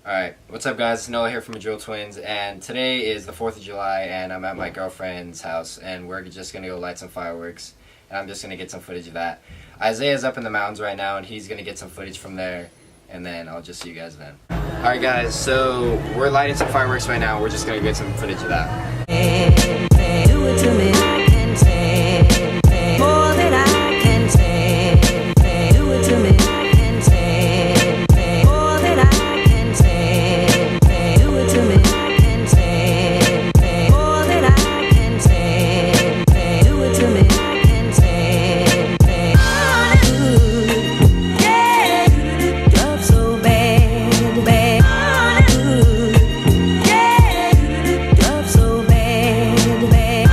Alright, what's up guys? Noah here from Drill Twins, and today is the 4th of July and I'm at my girlfriend's house and we're just going to go light some fireworks and I'm just going to get some footage of that. Isaiah's up in the mountains right now and he's going to get some footage from there and then I'll just see you guys then. Alright guys, so we're lighting some fireworks right now, we're just going to get some footage of that. Do it to me, I can take more than I can take. Do it to me, I can take more than I can take. Do it to me, I can take more than I can take. Do it to me, I can take. Yeah, love so bad, bad. Yeah, love so bad, bad.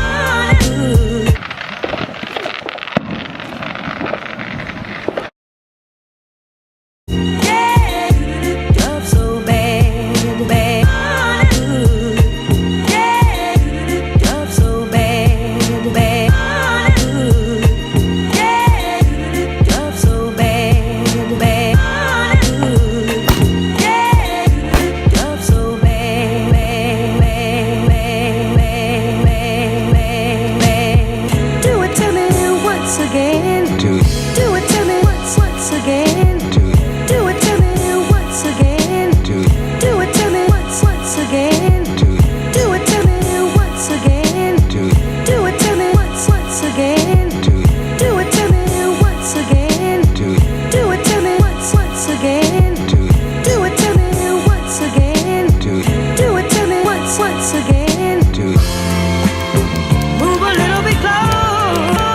Yeah, love so bad, bad. Yeah, love so bad, bad. Yeah, love so bad, bad. Yeah, love so bad, bad. Do it to me once again. Do it to me once again. Do it to me once again. Do it to me once again. Do it to me once again. Do it to me once again. Do it to me once again. Do it to me once again. Do it to me once again. Do it to me once again. Move a little bit closer.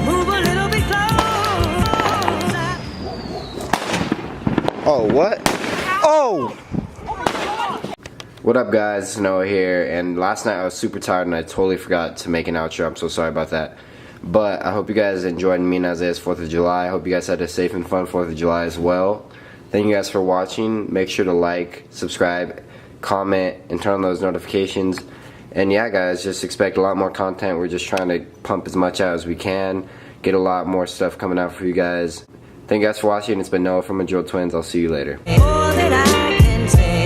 Move a little bit closer. Oh, what? Oh! What up guys, Noah here, and last night I was super tired and I totally forgot to make an outro. I'm so sorry about that. But I hope you guys enjoyed me and Isaiah's 4th of July. I hope you guys had a safe and fun 4th of July as well. Thank you guys for watching. Make sure to like, subscribe, comment, and turn on those notifications. And yeah guys, just expect a lot more content. We're just trying to pump as much out as we can. Get a lot more stuff coming out for you guys. Thank you guys for watching. It's been Noah from Drill Twins. I'll see you later. More than I can take.